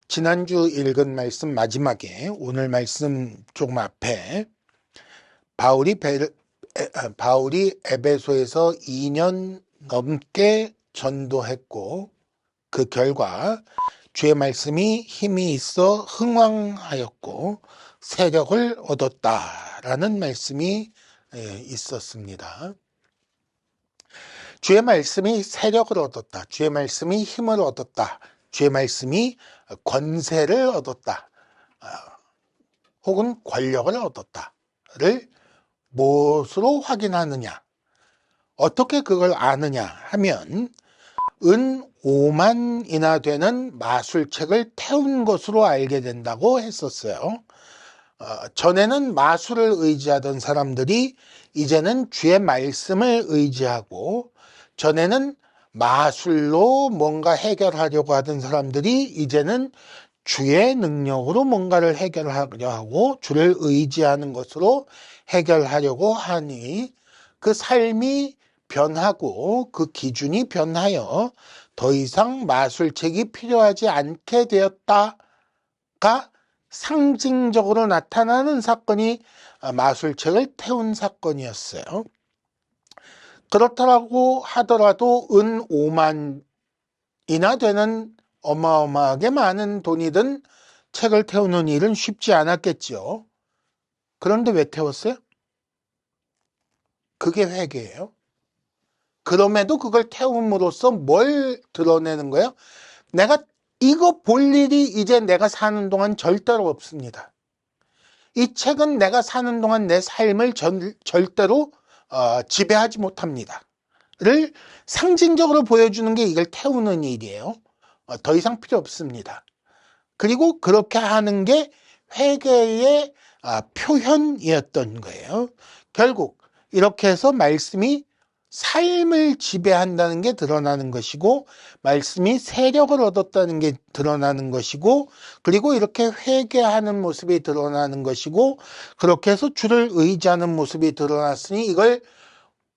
지난주 읽은 말씀 마지막에 오늘 말씀 조금 앞에 바울이 에베소에서 2년 넘게 전도했고 그 결과 주의 말씀이 힘이 있어 흥왕하였고 세력을 얻었다라는 말씀이 있었습니다. 주의 말씀이 세력을 얻었다. 주의 말씀이 힘을 얻었다. 주의 말씀이 권세를 얻었다. 혹은 권력을 얻었다를 무엇으로 확인하느냐? 어떻게 그걸 아느냐 하면 은 5만이나 되는 마술책을 태운 것으로 알게 된다고 했었어요. 전에는 마술을 의지하던 사람들이 이제는 주의 말씀을 의지하고, 전에는 마술로 뭔가 해결하려고 하던 사람들이 이제는 주의 능력으로 뭔가를 해결하려 하고 주를 의지하는 것으로 해결하려고 하니 그 삶이 변하고 그 기준이 변하여 더 이상 마술책이 필요하지 않게 되었다가 상징적으로 나타나는 사건이 마술책을 태운 사건이었어요. 그렇다고 하더라도 은 5만이나 되는 어마어마하게 많은 돈이 든 책을 태우는 일은 쉽지 않았겠죠. 그런데 왜 태웠어요? 그게 회개예요. 그럼에도 그걸 태움으로써 뭘 드러내는 거예요? 내가 이거 볼 일이 이제 내가 사는 동안 절대로 없습니다. 이 책은 내가 사는 동안 내 삶을 절대로 지배하지 못합니다. 를 상징적으로 보여주는 게 이걸 태우는 일이에요. 더 이상 필요 없습니다. 그리고 그렇게 하는 게 회개의 표현이었던 거예요. 결국 이렇게 해서 말씀이 삶을 지배한다는 게 드러나는 것이고, 말씀이 세력을 얻었다는 게 드러나는 것이고, 그리고 이렇게 회개하는 모습이 드러나는 것이고, 그렇게 해서 주를 의지하는 모습이 드러났으니 이걸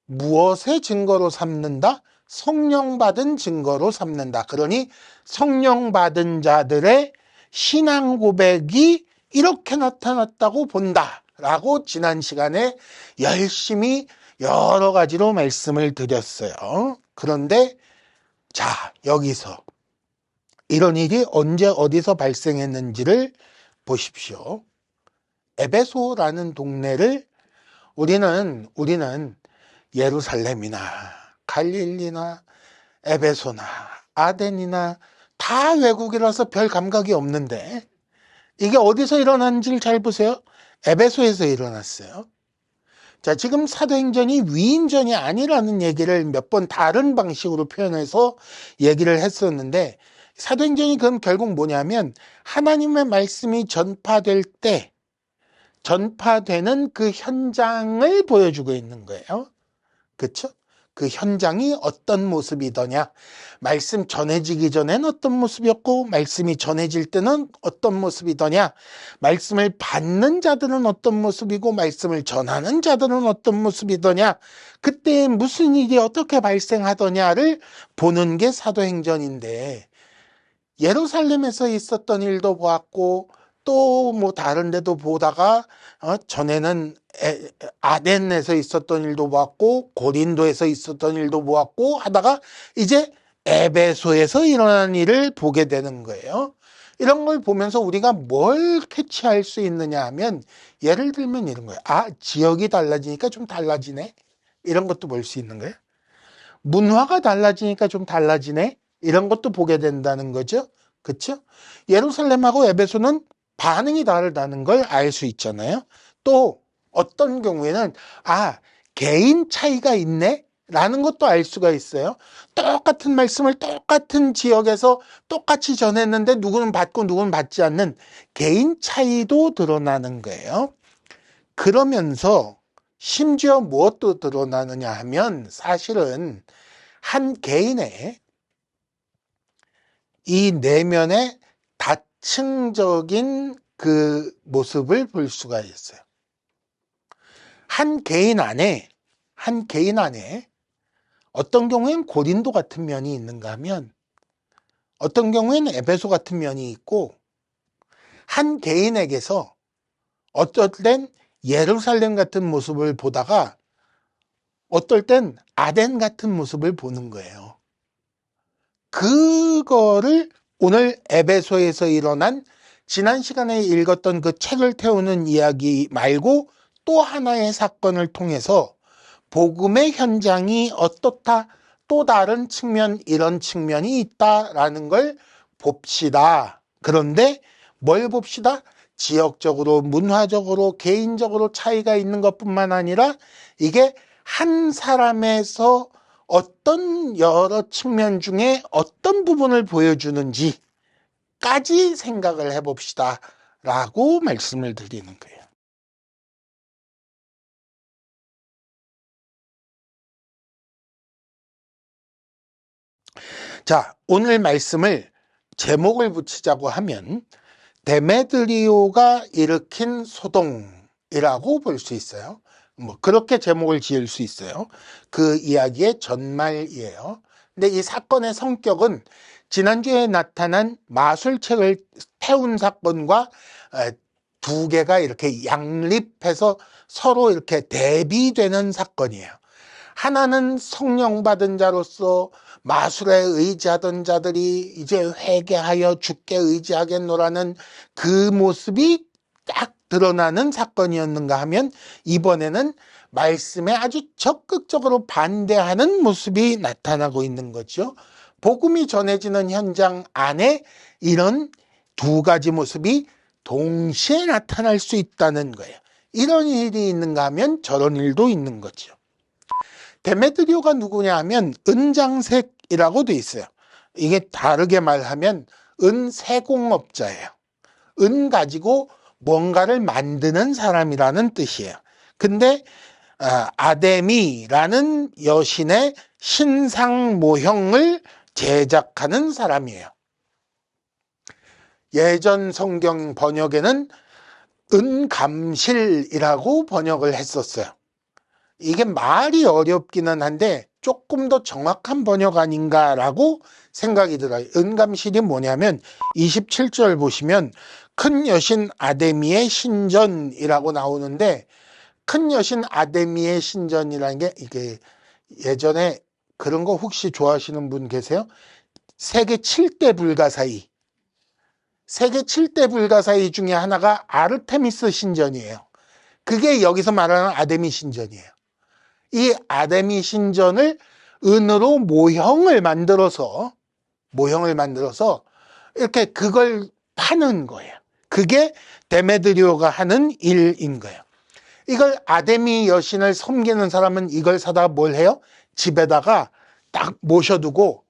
무엇의 증거로 삼는다? 성령 받은 증거로 삼는다. 그러니 성령 받은 자들의 신앙 고백이 이렇게 나타났다고 본다 라고 지난 시간에 열심히 여러 가지로 말씀을 드렸어요. 그런데 자, 여기서 이런 일이 언제 어디서 발생했는지를 보십시오. 에베소라는 동네를 우리는 예루살렘이나 갈릴리나 에베소나 아덴이나 다 외국이라서 별 감각이 없는데, 이게 어디서 일어났는지를 잘 보세요. 에베소에서 일어났어요. 자, 지금 사도행전이 위인전이 아니라는 얘기를 몇 번 다른 방식으로 표현해서 얘기를 했었는데, 사도행전이 그럼 결국 뭐냐면 하나님의 말씀이 전파될 때 전파되는 그 현장을 보여주고 있는 거예요. 그렇죠? 그 현장이 어떤 모습이더냐, 말씀 전해지기 전엔 어떤 모습이었고 말씀이 전해질 때는 어떤 모습이더냐, 말씀을 받는 자들은 어떤 모습이고 말씀을 전하는 자들은 어떤 모습이더냐, 그때 무슨 일이 어떻게 발생하더냐를 보는 게 사도행전인데, 예루살렘에서 있었던 일도 보았고 또 뭐 다른 데도 보다가 전에는 아덴에서 있었던 일도 보았고 고린도에서 있었던 일도 보았고 하다가 이제 에베소에서 일어난 일을 보게 되는 거예요. 이런 걸 보면서 우리가 뭘 캐치할 수 있느냐 하면, 예를 들면 이런 거예요. 지역이 달라지니까 좀 달라지네, 이런 것도 볼 수 있는 거예요. 문화가 달라지니까 좀 달라지네, 이런 것도 보게 된다는 거죠. 그렇죠? 예루살렘하고 에베소는 반응이 다르다는 걸 알 수 있잖아요. 또 어떤 경우에는 개인 차이가 있네 라는 것도 알 수가 있어요. 똑같은 말씀을 똑같은 지역에서 똑같이 전했는데 누구는 받고 누구는 받지 않는 개인 차이도 드러나는 거예요. 그러면서 심지어 무엇도 드러나느냐 하면, 사실은 한 개인의 이 내면의 다층적인 그 모습을 볼 수가 있어요. 한 개인 안에 어떤 경우엔 고린도 같은 면이 있는가 하면, 어떤 경우에는 에베소 같은 면이 있고, 한 개인에게서 어떨 땐 예루살렘 같은 모습을 보다가 어떨 땐 아덴 같은 모습을 보는 거예요. 그거를 오늘 에베소에서 일어난 지난 시간에 읽었던 그 책을 태우는 이야기 말고 또 하나의 사건을 통해서 복음의 현장이 어떻다, 또 다른 측면, 이런 측면이 있다라는 걸 봅시다. 그런데 뭘 봅시다? 지역적으로, 문화적으로, 개인적으로 차이가 있는 것뿐만 아니라 이게 한 사람에서 어떤 여러 측면 중에 어떤 부분을 보여주는지까지 생각을 해봅시다. 라고 말씀을 드리는 거예요. 자, 오늘 말씀을 제목을 붙이자고 하면 데메드리오가 일으킨 소동이라고 볼 수 있어요. 뭐 그렇게 제목을 지을 수 있어요. 그 이야기의 전말이에요. 근데 이 사건의 성격은 지난주에 나타난 마술책을 태운 사건과 두 개가 이렇게 양립해서 서로 이렇게 대비되는 사건이에요. 하나는 성령 받은 자로서 마술에 의지하던 자들이 이제 회개하여 주께 의지하겠노라는 그 모습이 딱 드러나는 사건이었는가 하면 이번에는 말씀에 아주 적극적으로 반대하는 모습이 나타나고 있는 거죠. 복음이 전해지는 현장 안에 이런 두 가지 모습이 동시에 나타날 수 있다는 거예요. 이런 일이 있는가 하면 저런 일도 있는 거죠. 데메드리오가 누구냐 하면 은장색이라고 돼 있어요. 이게 다르게 말하면 은세공업자예요. 은 가지고 뭔가를 만드는 사람이라는 뜻이에요. 근데 아데미라는 여신의 신상 모형을 제작하는 사람이에요. 예전 성경 번역에는 은감실이라고 번역을 했었어요. 이게 말이 어렵기는 한데 조금 더 정확한 번역 아닌가라고 생각이 들어요. 은감실이 뭐냐면 27절 보시면 큰 여신 아데미의 신전이라고 나오는데 큰 여신 아데미의 신전이라는 게 이게 예전에 그런 거 혹시 좋아하시는 분 계세요? 세계 7대 불가사의. 세계 7대 불가사의 중에 하나가 아르테미스 신전이에요. 그게 여기서 말하는 아데미 신전이에요. 이 아데미 신전을 은으로 모형을 만들어서 이렇게 그걸 파는 거예요. 그게 데메드리오가 하는 일인 거예요. 이걸 아데미 여신을 섬기는 사람은 이걸 사다가 뭘 해요? 집에다가 딱 모셔두고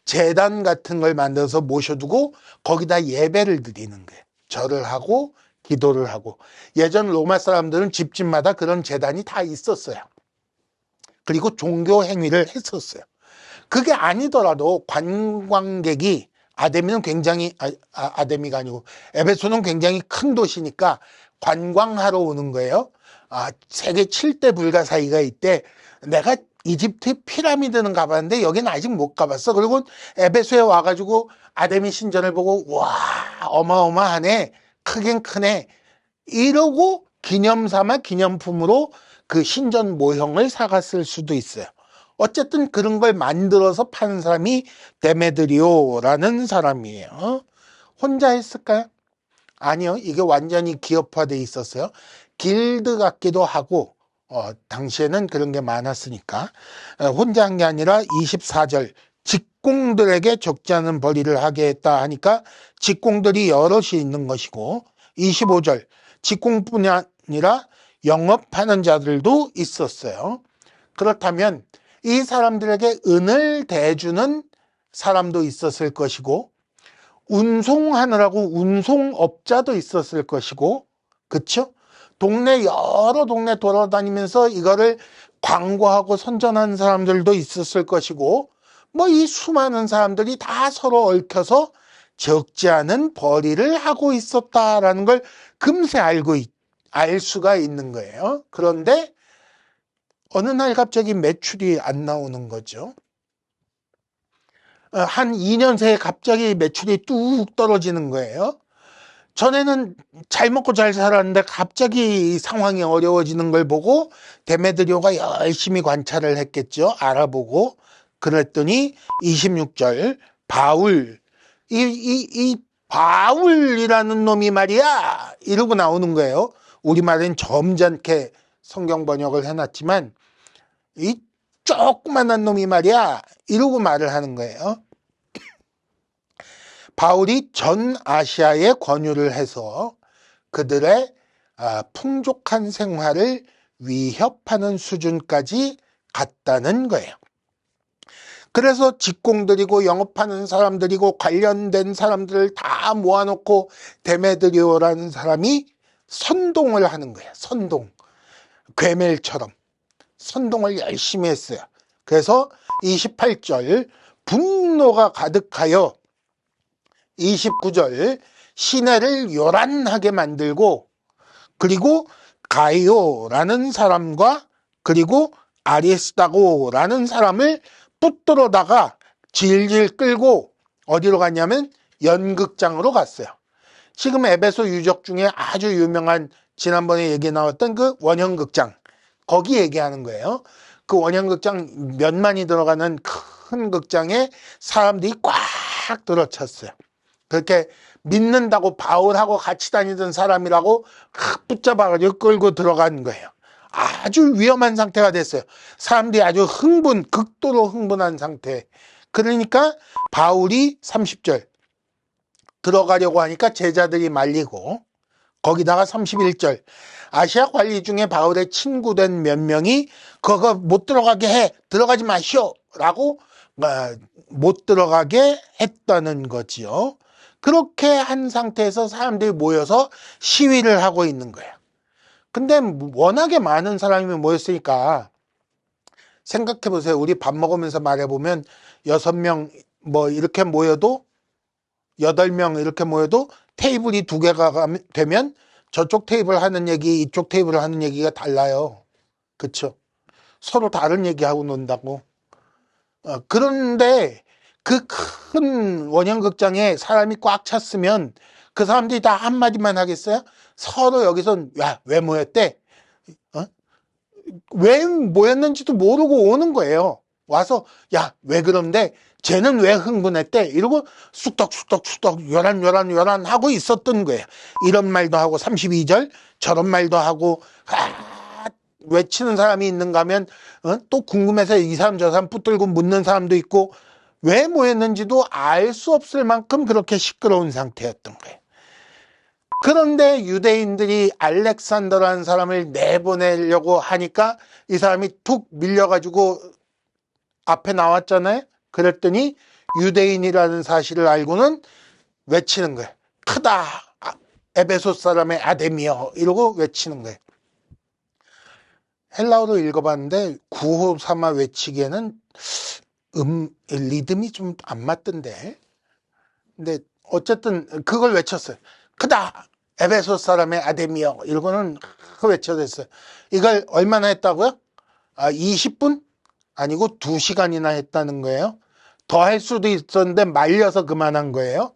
제단 같은 걸 만들어서 모셔두고 거기다 예배를 드리는 거예요. 절을 하고 기도를 하고. 예전 로마 사람들은 집집마다 그런 제단이 다 있었어요. 그리고 종교 행위를 했었어요. 그게 아니더라도 관광객이 아데미는 굉장히 아데미가 아니고 에베소는 굉장히 큰 도시니까 관광하러 오는 거예요. 세계 7대 불가사의가 있대. 내가 이집트 피라미드는 가봤는데 여기는 아직 못 가봤어. 그리고 에베소에 와가지고 아데미 신전을 보고 와 어마어마하네. 크긴 크네. 이러고 기념삼아 기념품으로 그 신전 모형을 사갔을 수도 있어요. 어쨌든 그런 걸 만들어서 파는 사람이 데메드리오라는 사람이에요. 혼자 했을까요? 아니요. 이게 완전히 기업화돼 있었어요. 길드 같기도 하고 당시에는 그런 게 많았으니까 혼자 한 게 아니라 24절 직공들에게 적지 않은 벌이를 하게 했다 하니까 직공들이 여럿이 있는 것이고 25절 직공뿐이 아니라 영업하는 자들도 있었어요. 그렇다면 이 사람들에게 은을 대주는 사람도 있었을 것이고 운송하느라고 운송업자도 있었을 것이고 그렇죠? 여러 동네 돌아다니면서 이거를 광고하고 선전하는 사람들도 있었을 것이고 뭐 이 수많은 사람들이 다 서로 얽혀서 적지 않은 벌이를 하고 있었다라는 걸 금세 알 수가 있는 거예요. 그런데 어느 날 갑자기 매출이 안 나오는 거죠. 한 2년 새에 갑자기 매출이 뚝 떨어지는 거예요. 전에는 잘 먹고 잘 살았는데 갑자기 상황이 어려워지는 걸 보고 데메드리오가 열심히 관찰을 했겠죠. 알아보고. 그랬더니 26절 바울 이 바울이라는 놈이 말이야 이러고 나오는 거예요. 우리말은 점잖게 성경 번역을 해놨지만 이 조그만한 놈이 말이야 이러고 말을 하는 거예요. 바울이 전 아시아에 권유를 해서 그들의 풍족한 생활을 위협하는 수준까지 갔다는 거예요. 그래서 직공들이고 영업하는 사람들이고 관련된 사람들을 다 모아놓고 데메드리오라는 사람이 선동을 하는 거예요. 선동. 괴멜처럼 선동을 열심히 했어요. 그래서 28절 분노가 가득하여 29절 시내를 요란하게 만들고 그리고 가이오라는 사람과 그리고 아리스다고라는 사람을 붙들어다가 질질 끌고 어디로 갔냐면 연극장으로 갔어요. 지금 에베소 유적 중에 아주 유명한 지난번에 얘기 나왔던 그 원형극장 거기 얘기하는 거예요. 그 원형극장 몇만이 들어가는 큰 극장에 사람들이 꽉 들어찼어요. 그렇게 믿는다고 바울하고 같이 다니던 사람이라고 붙잡아가지고 끌고 들어간 거예요. 아주 위험한 상태가 됐어요. 사람들이 아주 극도로 흥분한 상태. 그러니까 바울이 30절 들어가려고 하니까 제자들이 말리고 거기다가 31절 아시아 관리 중에 바울의 친구된 몇 명이 그거 못 들어가게 해. 들어가지 마시오. 라고 못 들어가게 했다는 거지요. 그렇게 한 상태에서 사람들이 모여서 시위를 하고 있는 거예요. 근데 워낙에 많은 사람이 모였으니까 생각해 보세요. 우리 밥 먹으면서 말해보면 6명 뭐 이렇게 모여도 8명 이렇게 모여도 테이블이 2개가 되면 저쪽 테이블 하는 얘기 이쪽 테이블 하는 얘기가 달라요. 그렇죠? 서로 다른 얘기하고 논다고. 그런데 그 큰 원형극장에 사람이 꽉 찼으면 그 사람들이 다 한마디만 하겠어요? 서로 여기서 야, 왜 모였대? 왜 모였는지도 모르고 오는 거예요. 와서 야, 왜 그런데 쟤는 왜 흥분했대? 이러고 쑥덕쑥덕쑥덕 요란 하고 있었던 거예요. 이런 말도 하고 32절 저런 말도 하고 외치는 사람이 있는가 하면 또 궁금해서 이 사람 저 사람 붙들고 묻는 사람도 있고 왜 모였는지도 알 수 없을 만큼 그렇게 시끄러운 상태였던 거예요. 그런데 유대인들이 알렉산더라는 사람을 내보내려고 하니까 이 사람이 툭 밀려가지고 앞에 나왔잖아요. 그랬더니 유대인이라는 사실을 알고는 외치는 거예요. 크다 에베소 사람의 아데미여 이러고 외치는 거예요. 헬라어로 읽어봤는데 구호 삼아 외치기에는 리듬이 좀 안 맞던데. 근데 어쨌든 그걸 외쳤어요. 크다 에베소 사람의 아데미여 이러고는 외쳐댔어요. 이걸 얼마나 했다고요? 20분? 아니고 2시간이나 했다는 거예요. 더 할 수도 있었는데 말려서 그만한 거예요.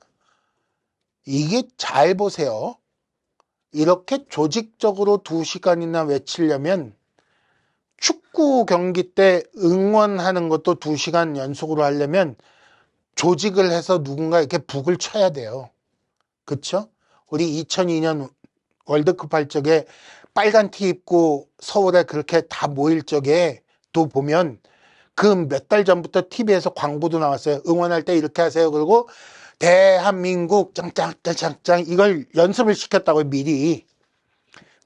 이게 잘 보세요. 이렇게 조직적으로 2시간이나 외치려면 축구 경기 때 응원하는 것도 2시간 연속으로 하려면 조직을 해서 누군가 이렇게 북을 쳐야 돼요. 그렇죠? 우리 2002년 월드컵 할 적에 빨간 티 입고 서울에 그렇게 다 모일 적에 또 보면 그 몇 달 전부터 TV에서 광고도 나왔어요. 응원할 때 이렇게 하세요. 그리고 대한민국 짱짱짱짱 이걸 연습을 시켰다고요. 미리.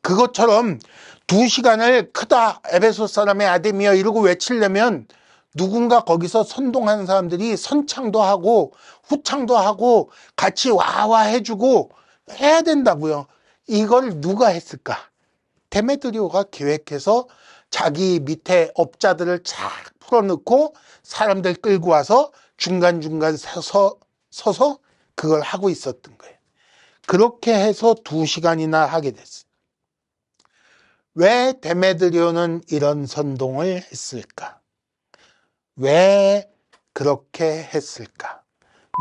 그것처럼 2시간을 크다 에베소 사람의 아데미여 이러고 외치려면 누군가 거기서 선동하는 사람들이 선창도 하고 후창도 하고 같이 와와 해주고 해야 된다고요. 이걸 누가 했을까? 데메드리오가 기획해서 자기 밑에 업자들을 쫙 풀어놓고 사람들 끌고 와서 중간중간 서서 그걸 하고 있었던 거예요. 그렇게 해서 2시간이나 하게 됐어요. 왜 데메드리오는 이런 선동을 했을까? 왜 그렇게 했을까?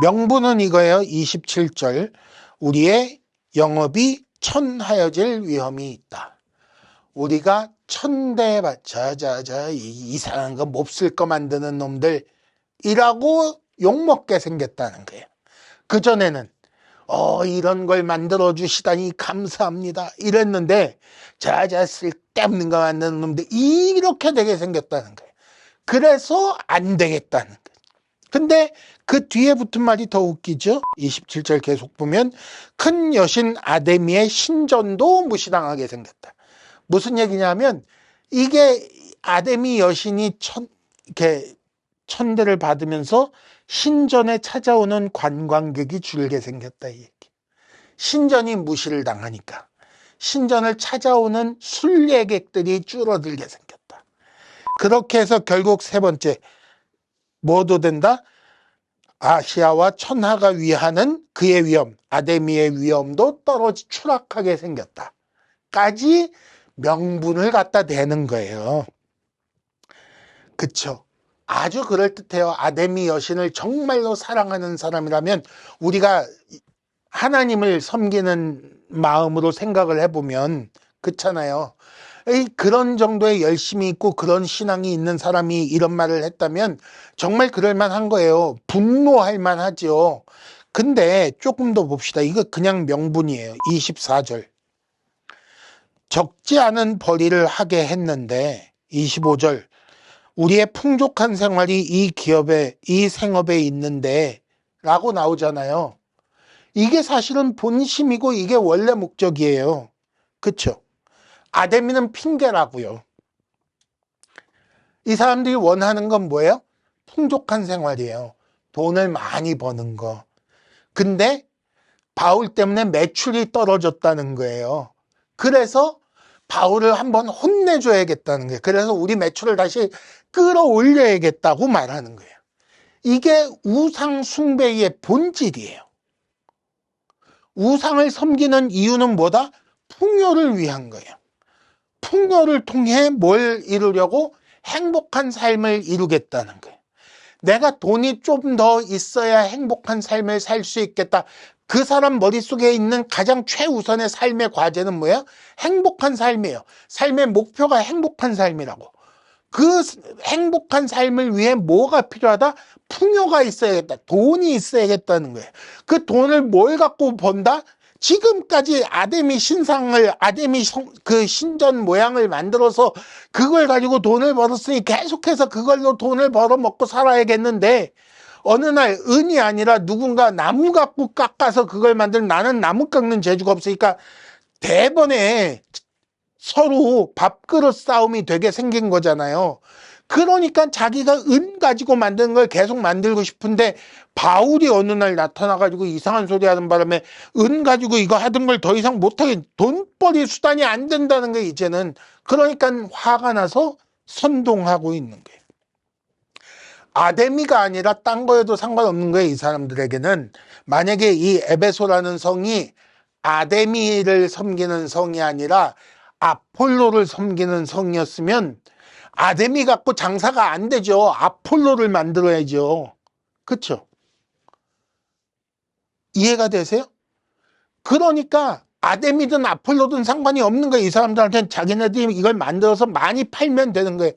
명분은 이거예요. 27절 우리의 영업이 천하여질 위험이 있다. 우리가 천대받자 이상한 거 몹쓸 거 만드는 놈들이라고 욕먹게 생겼다는 거예요. 그전에는 이런 걸 만들어 주시다니 감사합니다 이랬는데 쓸데없는 거 만드는 놈들 이렇게 되게 생겼다는 거예요. 그래서 안 되겠다는 거예요. 근데 그 뒤에 붙은 말이 더 웃기죠. 27절 계속 보면 큰 여신 아데미의 신전도 무시당하게 생겼다. 무슨 얘기냐면 이게 아데미 여신이 이렇게 천대를 받으면서 신전에 찾아오는 관광객이 줄게 생겼다 이 얘기. 신전이 무시를 당하니까 신전을 찾아오는 순례객들이 줄어들게 생겼다. 그렇게 해서 결국 세 번째 뭐도 된다? 아시아와 천하가 위하는 그의 위엄, 아데미의 위엄도 추락하게 생겼다. 까지 명분을 갖다 대는 거예요. 그쵸? 아주 그럴듯해요. 아데미 여신을 정말로 사랑하는 사람이라면 우리가 하나님을 섬기는 마음으로 생각을 해보면 그렇잖아요. 그런 정도의 열심이 있고 그런 신앙이 있는 사람이 이런 말을 했다면 정말 그럴 만한 거예요. 분노할 만하죠. 근데 조금 더 봅시다. 이거 그냥 명분이에요. 24절. 적지 않은 벌이를 하게 했는데 25절. 우리의 풍족한 생활이 이 기업에, 이 생업에 있는데 라고 나오잖아요. 이게 사실은 본심이고 이게 원래 목적이에요. 그쵸? 아데미는 핑계라고요. 이 사람들이 원하는 건 뭐예요? 풍족한 생활이에요. 돈을 많이 버는 거. 근데 바울 때문에 매출이 떨어졌다는 거예요. 그래서 바울을 한번 혼내줘야겠다는 거예요. 그래서 우리 매출을 다시 끌어올려야겠다고 말하는 거예요. 이게 우상 숭배의 본질이에요. 우상을 섬기는 이유는 뭐다? 풍요를 위한 거예요. 풍요를 통해 뭘 이루려고? 행복한 삶을 이루겠다는 거예요. 내가 돈이 좀 더 있어야 행복한 삶을 살 수 있겠다. 그 사람 머릿속에 있는 가장 최우선의 삶의 과제는 뭐예요? 행복한 삶이에요. 삶의 목표가 행복한 삶이라고. 그 행복한 삶을 위해 뭐가 필요하다? 풍요가 있어야겠다. 돈이 있어야겠다는 거예요. 그 돈을 뭘 갖고 번다? 지금까지 아데미 신상을, 그 신전 모양을 만들어서 그걸 가지고 돈을 벌었으니 계속해서 그걸로 돈을 벌어 먹고 살아야겠는데 어느 날 은이 아니라 누군가 나무 갖고 깎아서 그걸 만들면 나는 나무 깎는 재주가 없으니까 대번에 서로 밥그릇 싸움이 되게 생긴 거잖아요. 그러니까 자기가 은 가지고 만드는 걸 계속 만들고 싶은데 바울이 어느 날 나타나가지고 이상한 소리 하는 바람에 은 가지고 이거 하던 걸 더 이상 못하게 돈벌이 수단이 안 된다는 거예요 이제는. 그러니까 화가 나서 선동하고 있는 거예요. 아데미가 아니라 딴 거여도 상관없는 거예요 이 사람들에게는. 만약에 이 에베소라는 성이 아데미를 섬기는 성이 아니라 아폴로를 섬기는 성이었으면 아데미 갖고 장사가 안 되죠. 아폴로를 만들어야죠. 그렇죠? 이해가 되세요? 그러니까 아데미든 아폴로든 상관이 없는 거예요. 이 사람들한테는 자기네들이 이걸 만들어서 많이 팔면 되는 거예요.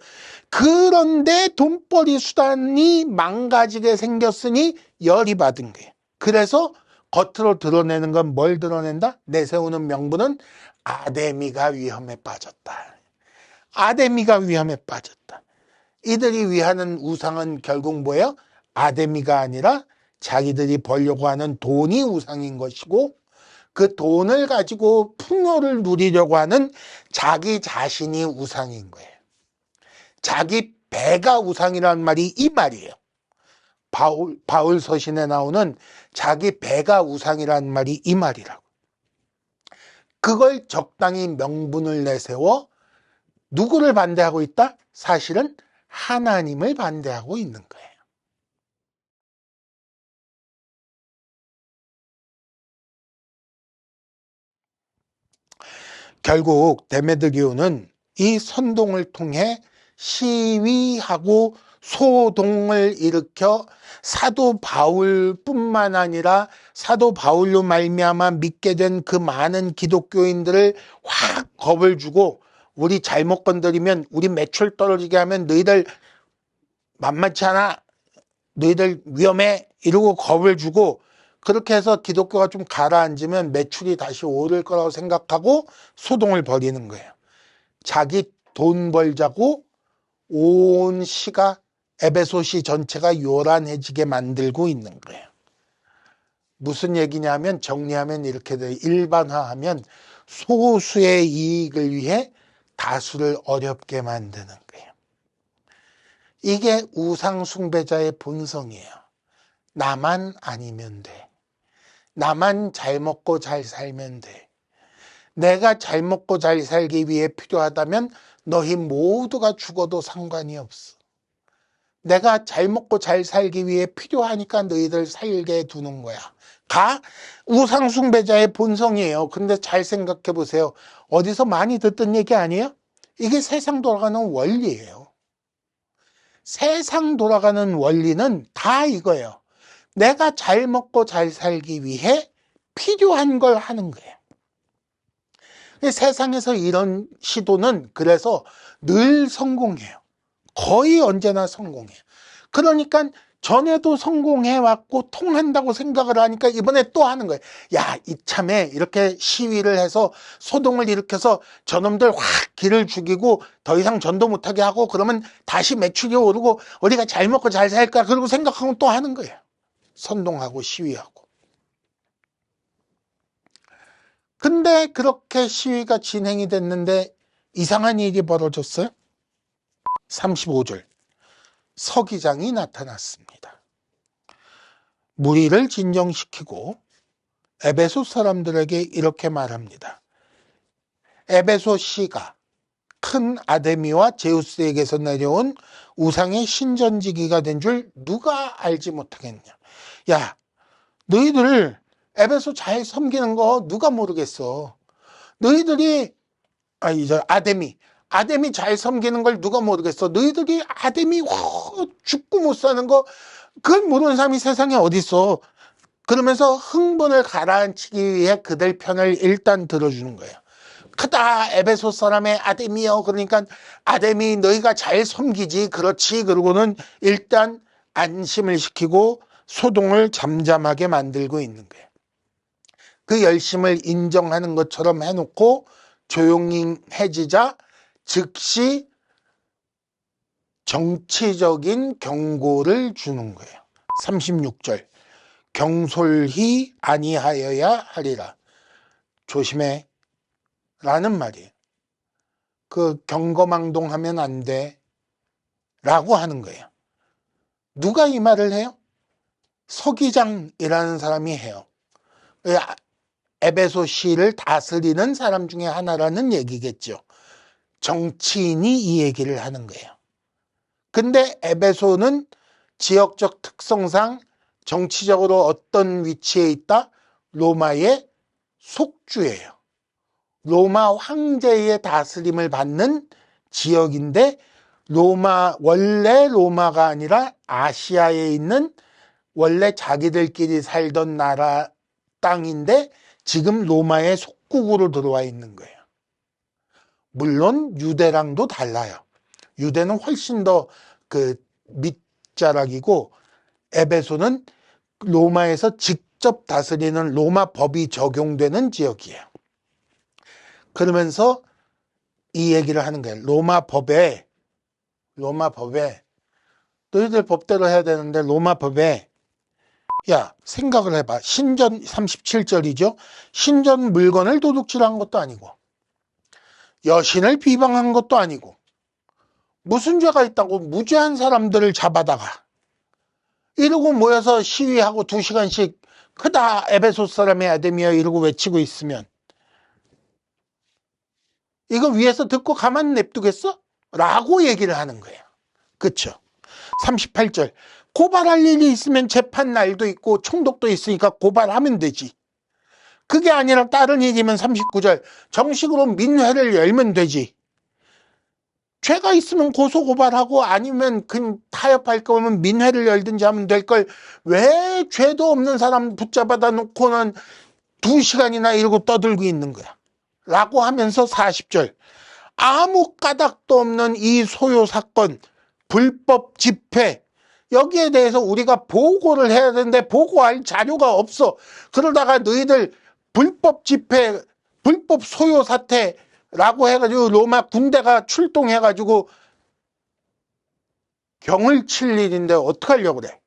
그런데 돈벌이 수단이 망가지게 생겼으니 열이 받은 거예요. 그래서 겉으로 드러내는 건 뭘 드러낸다? 내세우는 명분은 아데미가 위험에 빠졌다. 아데미가 위험에 빠졌다. 이들이 위하는 우상은 결국 뭐예요? 아데미가 아니라 자기들이 벌려고 하는 돈이 우상인 것이고 그 돈을 가지고 풍요를 누리려고 하는 자기 자신이 우상인 거예요. 자기 배가 우상이라는 말이 이 말이에요. 바울 서신에 나오는 자기 배가 우상이라는 말이 이 말이라고. 그걸 적당히 명분을 내세워 누구를 반대하고 있다? 사실은 하나님을 반대하고 있는 거예요. 결국 데메드리오는 이 선동을 통해 시위하고 소동을 일으켜 사도 바울뿐만 아니라 사도 바울로 말미암아 믿게 된 그 많은 기독교인들을 확 겁을 주고, 우리 잘못 건드리면, 우리 매출 떨어지게 하면 너희들 만만치 않아, 너희들 위험해, 이러고 겁을 주고, 그렇게 해서 기독교가 좀 가라앉으면 매출이 다시 오를 거라고 생각하고 소동을 벌이는 거예요. 자기 돈 벌자고 온 시가, 에베소시 전체가 요란해지게 만들고 있는 거예요. 무슨 얘기냐면, 정리하면 이렇게 돼요. 일반화하면 소수의 이익을 위해 다수를 어렵게 만드는 거예요. 이게 우상 숭배자의 본성이에요. 나만 아니면 돼. 나만 잘 먹고 잘 살면 돼. 내가 잘 먹고 잘 살기 위해 필요하다면 너희 모두가 죽어도 상관이 없어. 내가 잘 먹고 잘 살기 위해 필요하니까 너희들 살게 두는 거야. 가 우상 숭배자의 본성이에요. 근데 잘 생각해 보세요. 어디서 많이 듣던 얘기 아니에요? 이게 세상 돌아가는 원리예요. 세상 돌아가는 원리는 다 이거예요. 내가 잘 먹고 잘 살기 위해 필요한 걸 하는 거예요. 세상에서 이런 시도는 그래서 늘 성공해요. 거의 언제나 성공해요. 그러니까 전에도 성공해왔고 통한다고 생각을 하니까 이번에 또 하는 거예요. 야, 이참에 이렇게 시위를 해서 소동을 일으켜서 저놈들 확 기를 죽이고 더 이상 전도 못하게 하고 그러면 다시 매출이 오르고 우리가 잘 먹고 잘 살까, 그러고 생각하고 또 하는 거예요. 선동하고 시위하고. 근데 그렇게 시위가 진행이 됐는데 이상한 일이 벌어졌어요. 35절. 서기장이 나타났습니다. 무리를 진정시키고 에베소 사람들에게 이렇게 말합니다. 에베소 시가 큰 아데미와 제우스에게서 내려온 우상의 신전지기가 된 줄 누가 알지 못하겠냐. 야, 너희들 에베소 잘 섬기는 거 누가 모르겠어. 너희들이 이제 아데미 잘 섬기는 걸 누가 모르겠어. 너희들이 아데미 죽고 못 사는 거 그걸 모르는 사람이 세상에 어디 있어. 그러면서 흥분을 가라앉히기 위해 그들 편을 일단 들어주는 거예요. 크다 에베소 사람의 아데미여. 그러니까 아데미 너희가 잘 섬기지, 그렇지. 그러고는 일단 안심을 시키고 소동을 잠잠하게 만들고 있는 거예요. 그 열심을 인정하는 것처럼 해놓고 조용해지자 즉시 정치적인 경고를 주는 거예요. 36절. 경솔히 아니하여야 하리라. 조심해 라는 말이에요. 그 경거망동하면 안 돼 라고 하는 거예요. 누가 이 말을 해요? 서기장이라는 사람이 해요. 에베소시를 다스리는 사람 중에 하나라는 얘기겠죠. 정치인이 이 얘기를 하는 거예요. 근데 에베소는 지역적 특성상 정치적으로 어떤 위치에 있다? 로마의 속주예요. 로마 황제의 다스림을 받는 지역인데, 원래 로마가 아니라 아시아에 있는 원래 자기들끼리 살던 나라 땅인데 지금 로마의 속국으로 들어와 있는 거예요. 물론 유대랑도 달라요. 유대는 훨씬 더 그 밑자락이고 에베소는 로마에서 직접 다스리는 로마 법이 적용되는 지역이에요. 그러면서 이 얘기를 하는 거예요. 로마 법에 너희들 법대로 해야 되는데 로마 법에 야, 생각을 해봐. 신전 37절이죠. 신전 물건을 도둑질한 것도 아니고 여신을 비방한 것도 아니고 무슨 죄가 있다고 무죄한 사람들을 잡아다가 이러고 모여서 시위하고 2시간씩 크다 에베소 사람의 아데미여 이러고 외치고 있으면 이거 위에서 듣고 가만 냅두겠어? 라고 얘기를 하는 거예요. 그렇죠? 38절. 고발할 일이 있으면 재판 날도 있고 총독도 있으니까 고발하면 되지. 그게 아니라 다른 일이면 39절. 정식으로 민회를 열면 되지. 죄가 있으면 고소고발하고 아니면 그냥 타협할 거면 민회를 열든지 하면 될 걸 왜 죄도 없는 사람 붙잡아다 놓고는 2시간이나 이러고 떠들고 있는 거야. 라고 하면서 40절. 아무 까닭도 없는 이 소요 사건, 불법 집회, 여기에 대해서 우리가 보고를 해야 되는데 보고할 자료가 없어. 그러다가 너희들 불법 집회, 불법 소요 사태라고 해가지고 로마 군대가 출동해가지고 경을 칠 일인데 어떡하려고 그래?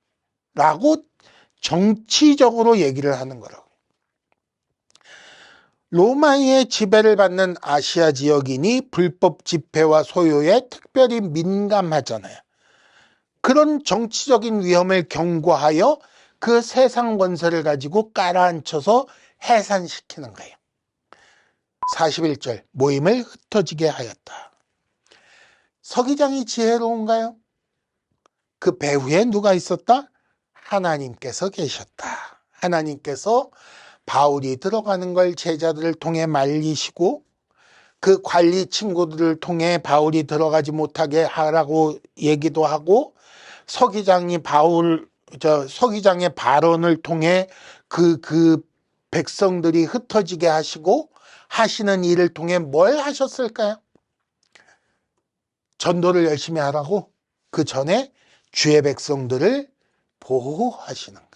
라고 정치적으로 얘기를 하는 거라고. 로마의 지배를 받는 아시아 지역인이 불법 집회와 소요에 특별히 민감하잖아요. 그런 정치적인 위험을 경고하여 그 세상 권세를 가지고 깔아앉혀서 해산시키는 거예요. 41절 모임을 흩어지게 하였다. 서기장이 지혜로운가요? 그 배후에 누가 있었다? 하나님께서 계셨다. 하나님께서 바울이 들어가는 걸 제자들을 통해 말리시고 그 관리 친구들을 통해 바울이 들어가지 못하게 하라고 얘기도 하고 서기장의 발언을 통해 그 백성들이 흩어지게 하시고 하시는 일을 통해 뭘 하셨을까요? 전도를 열심히 하라고 그 전에 주의 백성들을 보호하시는 거예요.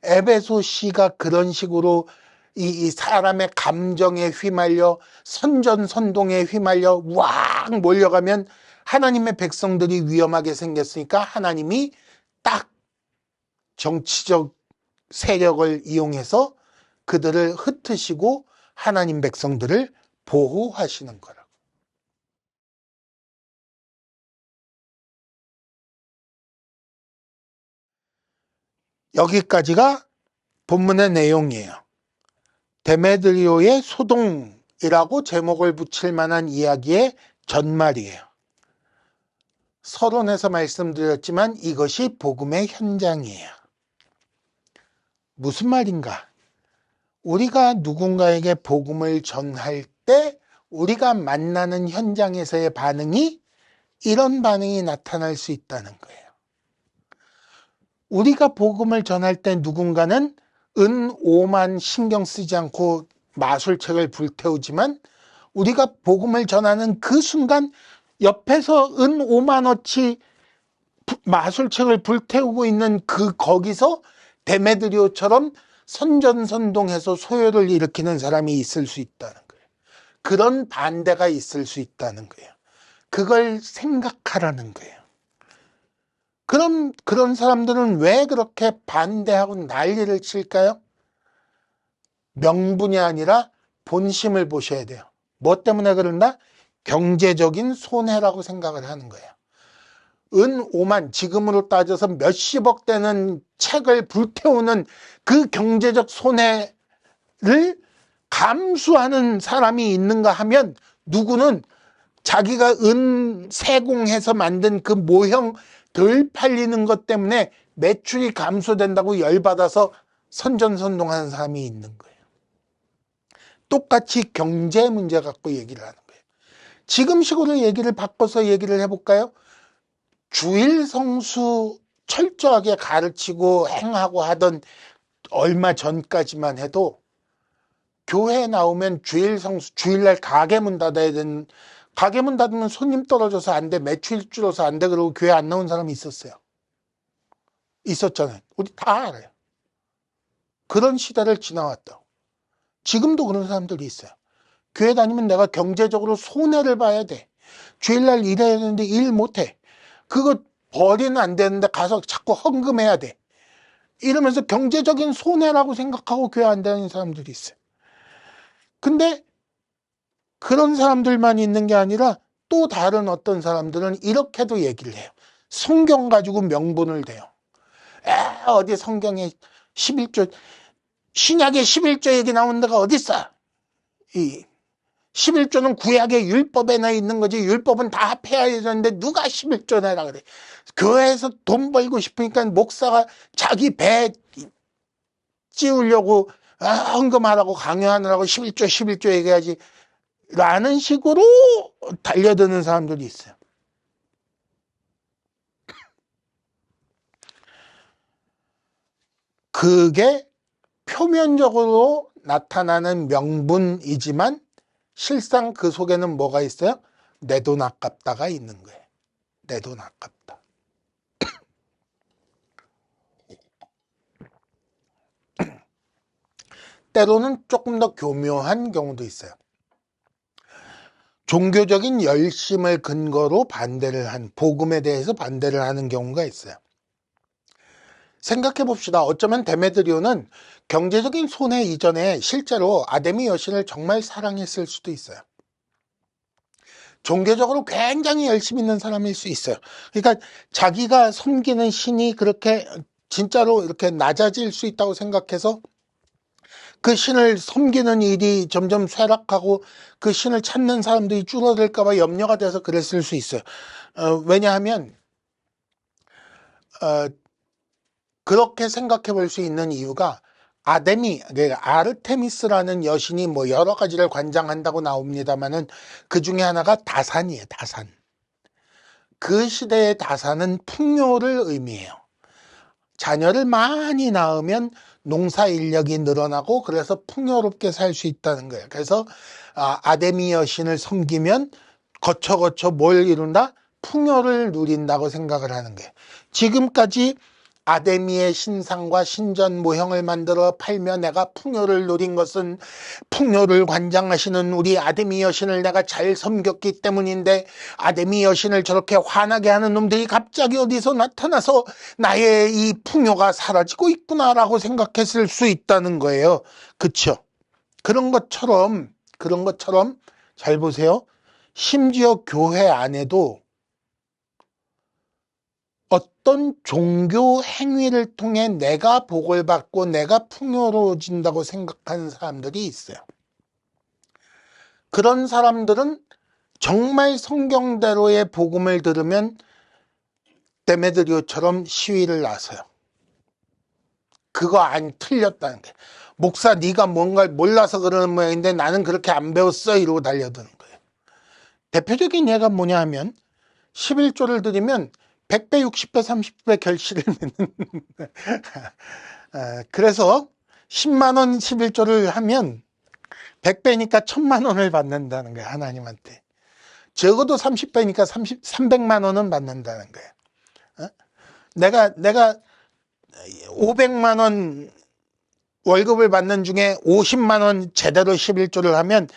에베소시가 그런 식으로 이 사람의 감정에 휘말려 선전선동에 휘말려 왕 몰려가면 하나님의 백성들이 위험하게 생겼으니까 하나님이 딱 정치적 세력을 이용해서 그들을 흩으시고 하나님 백성들을 보호하시는 거라고. 여기까지가 본문의 내용이에요. 데메드리오의 소동이라고 제목을 붙일 만한 이야기의 전말이에요. 서론에서 말씀드렸지만 이것이 복음의 현장이에요. 무슨 말인가? 우리가 누군가에게 복음을 전할 때 우리가 만나는 현장에서의 반응이 이런 반응이 나타날 수 있다는 거예요. 우리가 복음을 전할 때 누군가는 은 5만 신경 쓰지 않고 마술책을 불태우지만 우리가 복음을 전하는 그 순간 옆에서 은 5만어치 마술책을 불태우고 있는 거기서 데메드리오처럼 선전선동해서 소요를 일으키는 사람이 있을 수 있다는 거예요. 그런 반대가 있을 수 있다는 거예요. 그걸 생각하라는 거예요. 그런 사람들은 왜 그렇게 반대하고 난리를 칠까요? 명분이 아니라 본심을 보셔야 돼요. 뭐 때문에 그런다? 경제적인 손해라고 생각을 하는 거예요. 은 5만, 지금으로 따져서 몇십억 되는 책을 불태우는 그 경제적 손해를 감수하는 사람이 있는가 하면 누구는 자기가 은 세공해서 만든 그 모형 덜 팔리는 것 때문에 매출이 감소된다고 열받아서 선전선동하는 사람이 있는 거예요. 똑같이 경제 문제 갖고 얘기를 하는 거예요. 지금식으로 얘기를 바꿔서 얘기를 해볼까요? 주일 성수 철저하게 가르치고 행하고 하던 얼마 전까지만 해도 교회에 나오면 주일 성수, 주일날 가게 문 닫아야 되는, 가게 문 닫으면 손님 떨어져서 안 돼, 매출 줄어서 안 돼, 그러고 교회 안 나온 사람이 있었어요. 있었잖아요. 우리 다 알아요. 그런 시대를 지나왔다고. 지금도 그런 사람들이 있어요. 교회 다니면 내가 경제적으로 손해를 봐야 돼. 주일날 일해야 되는데 일 못해. 그거 벌이는 안 되는데 가서 자꾸 헌금해야 돼. 이러면서 경제적인 손해라고 생각하고 교회 안 다니는 사람들이 있어요. 근데 그런 사람들만 있는 게 아니라 또 다른 어떤 사람들은 이렇게도 얘기를 해요. 성경 가지고 명분을 대요. 어디 성경에 11조, 신약에 11조 얘기 나오는 데가 어딨어? 이 11조는 구약의 율법에나 있는 거지. 율법은 다 합해야 되는데 누가 11조 내라 그래. 교회에서 돈 벌고 싶으니까 목사가 자기 배 찌우려고 헌금하라고 강요하느라고 11조 얘기하지. 라는 식으로 달려드는 사람들이 있어요. 그게 표면적으로 나타나는 명분이지만 실상 그 속에는 뭐가 있어요? 내 돈 아깝다가 있는 거예요. 내 돈 아깝다. 때로는 조금 더 교묘한 경우도 있어요. 종교적인 열심을 근거로 복음에 대해서 반대를 하는 경우가 있어요. 생각해 봅시다. 어쩌면 데메드리오는 경제적인 손해 이전에 실제로 아데미 여신을 정말 사랑했을 수도 있어요. 종교적으로 굉장히 열심히 있는 사람일 수 있어요. 그러니까 자기가 섬기는 신이 그렇게 진짜로 이렇게 낮아질 수 있다고 생각해서 그 신을 섬기는 일이 점점 쇠락하고 그 신을 찾는 사람들이 줄어들까 봐 염려가 돼서 그랬을 수 있어요. 왜냐하면 그렇게 생각해 볼 수 있는 이유가 아르테미스라는 여신이 뭐 여러 가지를 관장한다고 나옵니다만은 그 중에 하나가 다산이에요. 다산. 그 시대의 다산은 풍요를 의미해요. 자녀를 많이 낳으면 농사 인력이 늘어나고 그래서 풍요롭게 살 수 있다는 거예요. 그래서 아데미 여신을 섬기면 거쳐 뭘 이룬다? 풍요를 누린다고 생각을 하는 거예요. 지금까지 아데미의 신상과 신전 모형을 만들어 팔며 내가 풍요를 누린 것은 풍요를 관장하시는 우리 아데미 여신을 내가 잘 섬겼기 때문인데 아데미 여신을 저렇게 화나게 하는 놈들이 갑자기 어디서 나타나서 나의 이 풍요가 사라지고 있구나라고 생각했을 수 있다는 거예요. 그쵸? 그런 것처럼 잘 보세요. 심지어 교회 안에도 어떤 종교 행위를 통해 내가 복을 받고 내가 풍요로워진다고 생각하는 사람들이 있어요. 그런 사람들은 정말 성경대로의 복음을 들으면 데메드리오처럼 시위를 나서요. 그거 안 틀렸다는 게. 목사 네가 뭔가 몰라서 그러는 모양인데 나는 그렇게 안 배웠어 이러고 달려드는 거예요. 대표적인 예가 뭐냐 하면 11조를 드리면 100배, 60배, 30배 결실을 맺는 그래서 10만 원 11조를 하면 100배니까 1000만 원을 받는다는 거예요. 하나님한테. 적어도 30배니까 300만 원은 받는다는 거예요. 내가 500만 원 월급을 받는 중에 50만 원 제대로 11조를 하면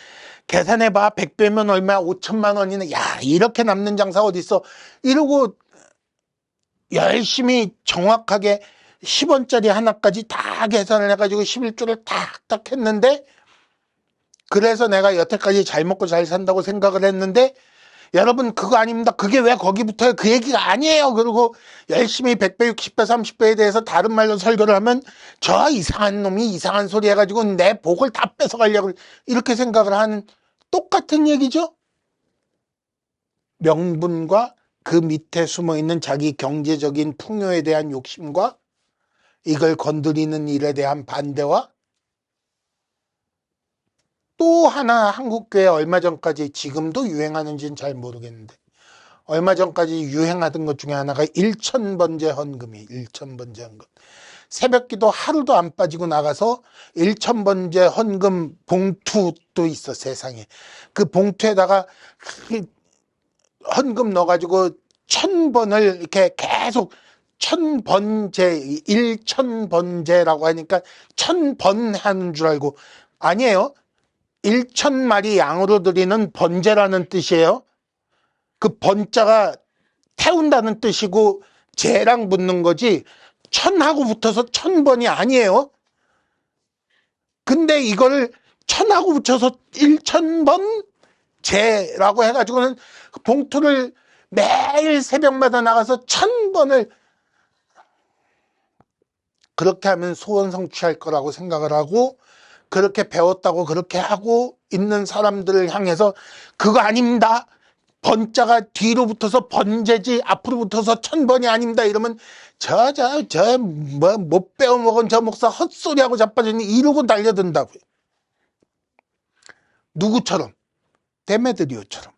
계산해봐. 100배면 얼마야? 5천만 원이네. 야, 이렇게 남는 장사 어디 있어? 이러고 열심히 정확하게 10원짜리 하나까지 다 계산을 해가지고 11조를 탁탁 했는데 그래서 내가 여태까지 잘 먹고 잘 산다고 생각을 했는데 여러분 그거 아닙니다. 그게 왜 거기 붙어요? 그 얘기가 아니에요. 그리고 열심히 100배, 60배, 30배에 대해서 다른 말로 설교를 하면 저 이상한 놈이 이상한 소리 해가지고 내 복을 다 뺏어가려고 이렇게 생각을 하는 똑같은 얘기죠. 명분과 그 밑에 숨어있는 자기 경제적인 풍요에 대한 욕심과 이걸 건드리는 일에 대한 반대와 또 하나 한국교회 얼마 전까지 지금도 유행하는지는 잘 모르겠는데 얼마 전까지 유행하던 것 중에 하나가 1,000번째 헌금이 1,000번째 헌금. 새벽기도 하루도 안 빠지고 나가서 1,000번째 헌금 봉투도 있어 세상에. 그 봉투에다가 헌금 넣어가지고 1,000번을 이렇게 계속 1,000번째 1,000번째라고 하니까 1,000번 하는 줄 알고 아니에요. 1,000마리 양으로 드리는 번제라는 뜻이에요. 그 번자가 태운다는 뜻이고 제랑 붙는 거지 1,000하고 붙어서 1,000번이 아니에요. 근데 이걸 1,000하고 붙여서 1,000번 제라고 해가지고는 그 봉투를 매일 새벽마다 나가서 1,000번을 그렇게 하면 소원 성취할 거라고 생각을 하고 그렇게 배웠다고 그렇게 하고 있는 사람들을 향해서 그거 아닙니다. 번자가 뒤로 붙어서 번제지 앞으로 붙어서 1,000번이 아닙니다. 이러면 못 배워먹은 저 목사 헛소리하고 자빠졌니 이러고 달려든다고요. 누구처럼? 데메드리오처럼.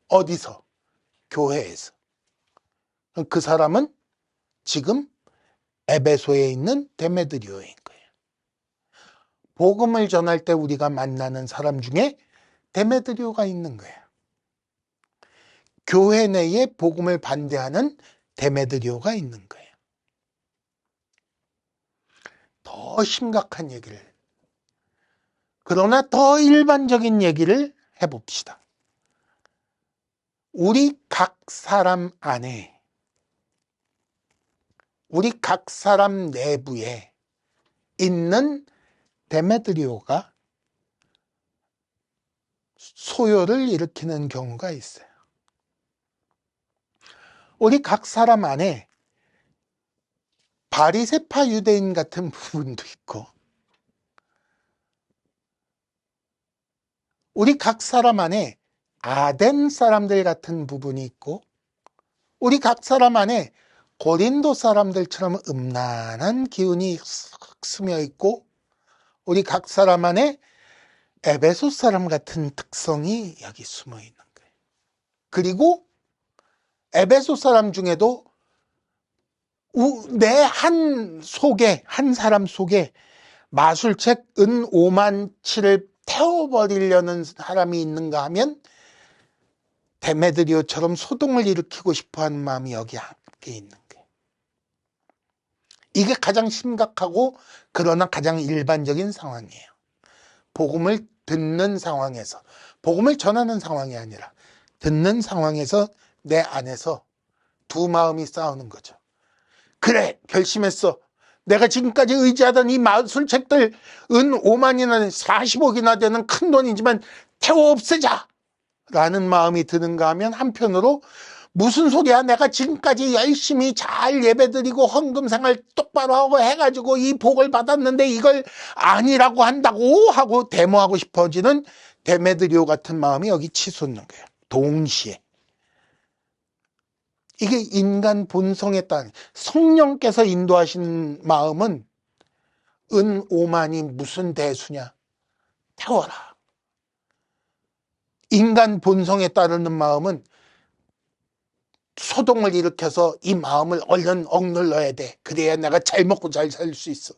어디서? 교회에서. 그 사람은 지금 에베소에 있는 데메드리오인 거예요. 복음을 전할 때 우리가 만나는 사람 중에 데메드리오가 있는 거예요. 교회 내에 복음을 반대하는 데메드리오가 있는 거예요. 더 심각한 얘기를, 그러나 더 일반적인 얘기를 해봅시다. 우리 각 사람 안에, 우리 각 사람 내부에 있는 데메드리오가 소요를 일으키는 경우가 있어요. 우리 각 사람 안에 바리새파 유대인 같은 부분도 있고, 우리 각 사람 안에 아덴 사람들 같은 부분이 있고, 우리 각 사람 안에 고린도 사람들처럼 음란한 기운이 스며 있고, 우리 각 사람 안에 에베소 사람 같은 특성이 여기 숨어 있는 거예요. 그리고 에베소 사람 중에도 내 한 사람 속에 마술책 은 5만치를 태워버리려는 사람이 있는가 하면 데메드리오처럼 소동을 일으키고 싶어하는 마음이 여기 함께 있는 거예요. 이게 가장 심각하고 그러나 가장 일반적인 상황이에요. 복음을 듣는 상황에서, 복음을 전하는 상황이 아니라 듣는 상황에서 내 안에서 두 마음이 싸우는 거죠. 그래, 결심했어. 내가 지금까지 의지하던 이 마술책들 은 5만이나 40억이나 되는 큰 돈이지만 태워 없애자 라는 마음이 드는가 하면 한편으로 무슨 소리야, 내가 지금까지 열심히 잘 예배드리고 헌금생활 똑바로 하고 해가지고 이 복을 받았는데 이걸 아니라고 한다고 하고 데모하고 싶어지는 데메드리오 같은 마음이 여기 치솟는 거예요. 동시에. 이게 인간 본성에 따른, 성령께서 인도하시는 마음은 은 5만이 무슨 대수냐, 태워라. 인간 본성에 따르는 마음은 소동을 일으켜서 이 마음을 얼른 억눌러야 돼. 그래야 내가 잘 먹고 잘 살 수 있어.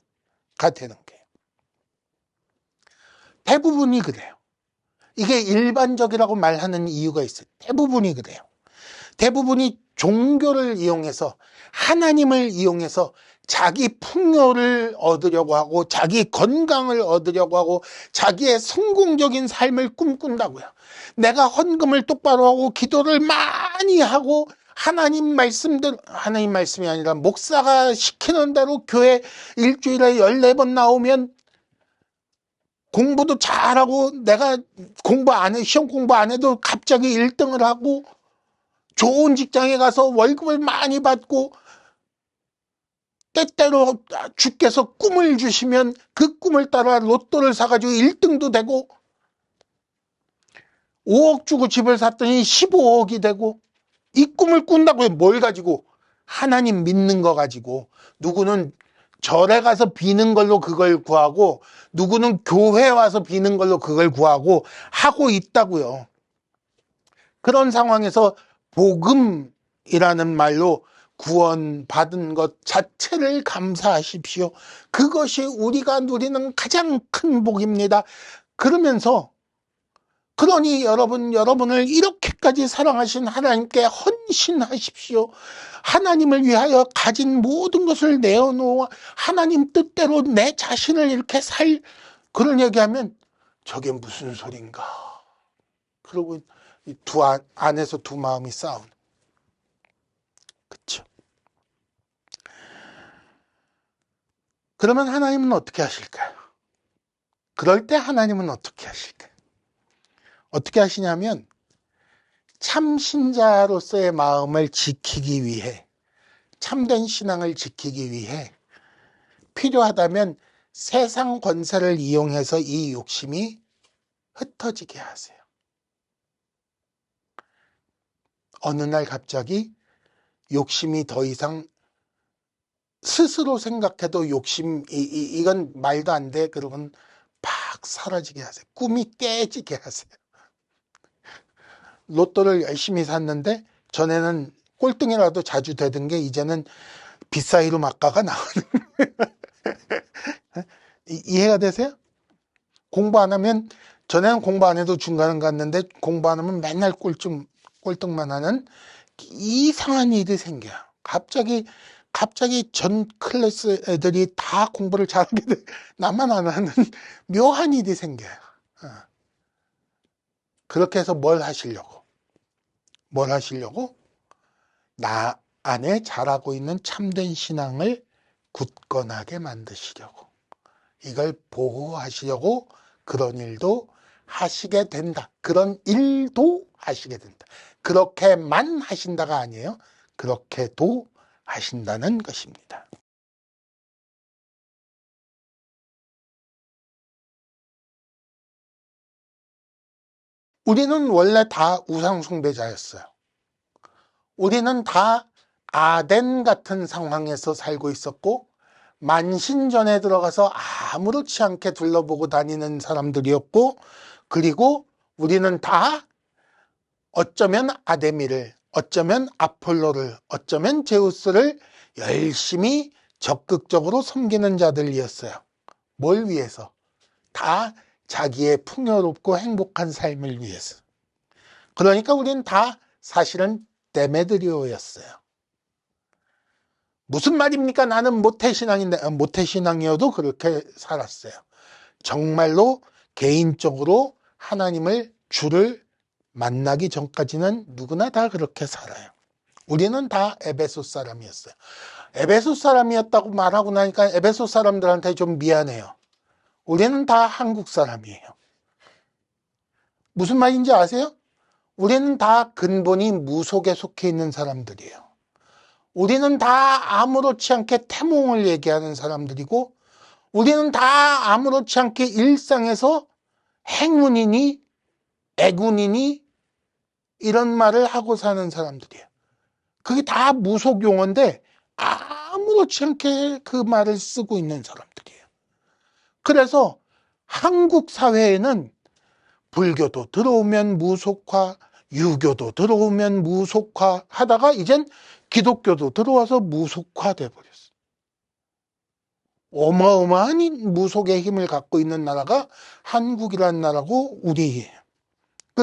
가 되는 거예요. 대부분이 그래요. 이게 일반적이라고 말하는 이유가 있어요. 대부분이 그래요. 대부분이 종교를 이용해서, 하나님을 이용해서 자기 풍요를 얻으려고 하고 자기 건강을 얻으려고 하고 자기의 성공적인 삶을 꿈꾼다고요. 내가 헌금을 똑바로 하고 기도를 많이 하고 하나님 말씀이 아니라 목사가 시키는 대로 교회 일주일에 14번 나오면 공부도 잘하고, 내가 시험 공부 안 해도 갑자기 1등을 하고 좋은 직장에 가서 월급을 많이 받고, 때때로 주께서 꿈을 주시면 그 꿈을 따라 로또를 사가지고 1등도 되고, 5억 주고 집을 샀더니 15억이 되고, 이 꿈을 꾼다고요. 뭘 가지고? 하나님 믿는 거 가지고. 누구는 절에 가서 비는 걸로 그걸 구하고, 누구는 교회 와서 비는 걸로 그걸 구하고 하고 있다고요. 그런 상황에서 복음이라는 말로 구원받은 것 자체를 감사하십시오. 그것이 우리가 누리는 가장 큰 복입니다. 그러면서, 그러니 여러분을 이렇게까지 사랑하신 하나님께 헌신하십시오. 하나님을 위하여 가진 모든 것을 내어놓아 하나님 뜻대로 내 자신을 이렇게 그런 얘기하면 저게 무슨 소린가. 그러고 안에서 두 마음이 싸우는. 그렇죠? 그러면 하나님은 어떻게 하실까요? 그럴 때 하나님은 어떻게 하실까요? 어떻게 하시냐면, 참 신자로서의 마음을 지키기 위해, 참된 신앙을 지키기 위해 필요하다면 세상 권세를 이용해서 이 욕심이 흩어지게 하세요. 어느 날 갑자기 욕심이 더 이상, 스스로 생각해도 이건 말도 안 돼. 그러면 팍 사라지게 하세요. 꿈이 깨지게 하세요. 로또를 열심히 샀는데 전에는 꼴등이라도 자주 되던 게 이제는 빗사이로 막가가 나오는 이해가 되세요? 공부 안 하면 전에는 공부 안 해도 중간은 갔는데 공부 안 하면 맨날 꼴등만 하는 이상한 일이 생겨요. 갑자기 전 클래스 애들이 다 공부를 잘하게 돼. 나만 안 하는 묘한 일이 생겨요. 그렇게 해서 뭘 하시려고? 나 안에 자라고 있는 참된 신앙을 굳건하게 만드시려고. 이걸 보호하시려고 그런 일도 하시게 된다. 그런 일도 하시게 된다. 그렇게만 하신다가 아니에요. 그렇게도 하신다는 것입니다. 우리는 원래 다 우상숭배자였어요. 우리는 다 아덴 같은 상황에서 살고 있었고 만신전에 들어가서 아무렇지 않게 둘러보고 다니는 사람들이었고, 그리고 우리는 다 어쩌면 아데미를, 어쩌면 아폴로를, 어쩌면 제우스를 열심히 적극적으로 섬기는 자들이었어요. 뭘 위해서? 다 자기의 풍요롭고 행복한 삶을 위해서. 그러니까 우리는 다 사실은 데메드리오였어요. 무슨 말입니까? 나는 모태신앙인데, 모태신앙이어도 그렇게 살았어요. 정말로 개인적으로 하나님을, 주를 만나기 전까지는 누구나 다 그렇게 살아요. 우리는 다 에베소 사람이었어요. 에베소 사람이었다고 말하고 나니까 에베소 사람들한테 좀 미안해요. 우리는 다 한국 사람이에요. 무슨 말인지 아세요? 우리는 다 근본이 무속에 속해 있는 사람들이에요. 우리는 다 아무렇지 않게 태몽을 얘기하는 사람들이고, 우리는 다 아무렇지 않게 일상에서 행운이니 애군이니 이런 말을 하고 사는 사람들이에요. 그게 다 무속 용어인데 아무렇지 않게 그 말을 쓰고 있는 사람들이에요. 그래서 한국 사회에는 불교도 들어오면 무속화, 유교도 들어오면 무속화 하다가 이젠 기독교도 들어와서 무속화 돼버렸어요. 어마어마한 무속의 힘을 갖고 있는 나라가 한국이라는 나라고 우리예요.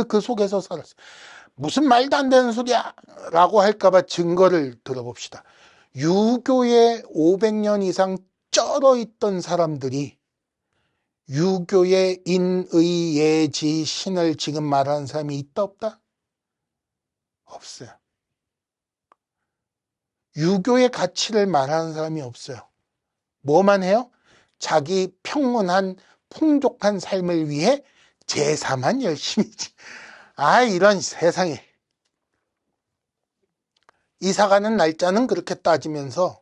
그 속에서 살았어요. 무슨 말도 안 되는 소리야 라고 할까봐 증거를 들어봅시다. 유교에 500년 이상 쩔어 있던 사람들이 유교의 인의 예지 신을 지금 말하는 사람이 있다 없다? 없어요. 유교의 가치를 말하는 사람이 없어요. 뭐만 해요? 자기 평온한 풍족한 삶을 위해 제사만 열심히. 이런 세상에. 이사가는 날짜는 그렇게 따지면서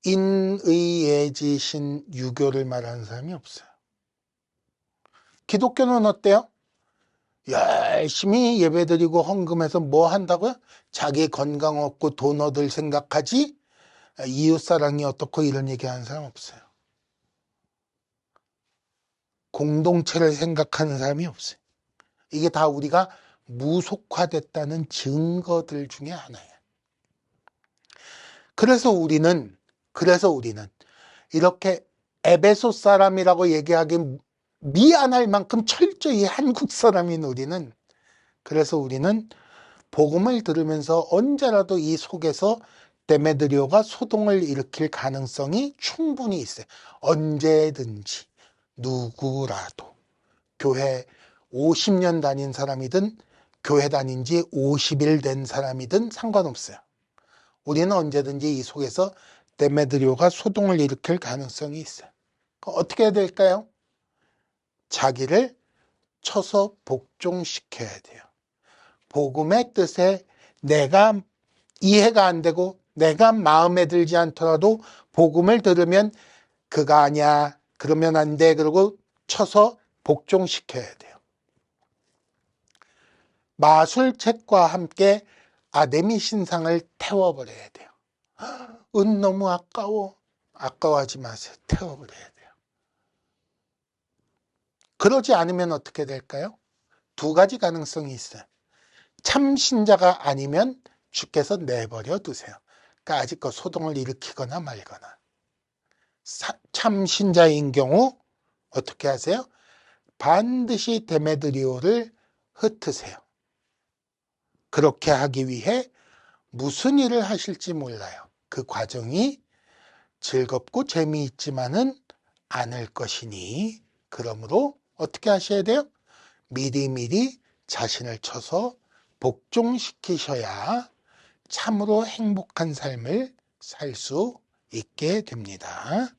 인의예지신 유교를 말하는 사람이 없어요. 기독교는 어때요? 열심히 예배드리고 헌금해서 뭐 한다고요? 자기 건강 얻고 돈 얻을 생각하지 이웃사랑이 어떻고 이런 얘기하는 사람 없어요. 공동체를 생각하는 사람이 없어요. 이게 다 우리가 무속화됐다는 증거들 중에 하나예요. 그래서 우리는 이렇게 에베소 사람이라고 얘기하기 미안할 만큼 철저히 한국 사람인 우리는, 그래서 우리는 복음을 들으면서 언제라도 이 속에서 데메드리오가 소동을 일으킬 가능성이 충분히 있어요. 언제든지 누구라도. 교회 50년 다닌 사람이든 교회 다닌 지 50일 된 사람이든 상관없어요. 우리는 언제든지 이 속에서 데메드리오가 소동을 일으킬 가능성이 있어요. 어떻게 해야 될까요? 자기를 쳐서 복종시켜야 돼요. 복음의 뜻에 내가 이해가 안 되고 내가 마음에 들지 않더라도 복음을 들으면 그가 아니야, 그러면 안 돼, 그러고 쳐서 복종시켜야 돼요. 마술책과 함께 아데미 신상을 태워버려야 돼요. 은 너무 아까워. 아까워하지 마세요. 태워버려야 돼요. 그러지 않으면 어떻게 될까요? 두 가지 가능성이 있어요. 참 신자가 아니면 주께서 내버려 두세요. 그러니까 아직껏 소동을 일으키거나 말거나. 참 신자인 경우 어떻게 하세요? 반드시 데메드리오를 흩으세요. 그렇게 하기 위해 무슨 일을 하실지 몰라요. 그 과정이 즐겁고 재미있지만은 않을 것이니, 그러므로 어떻게 하셔야 돼요? 미리미리 자신을 쳐서 복종시키셔야 참으로 행복한 삶을 살 수 있게 됩니다.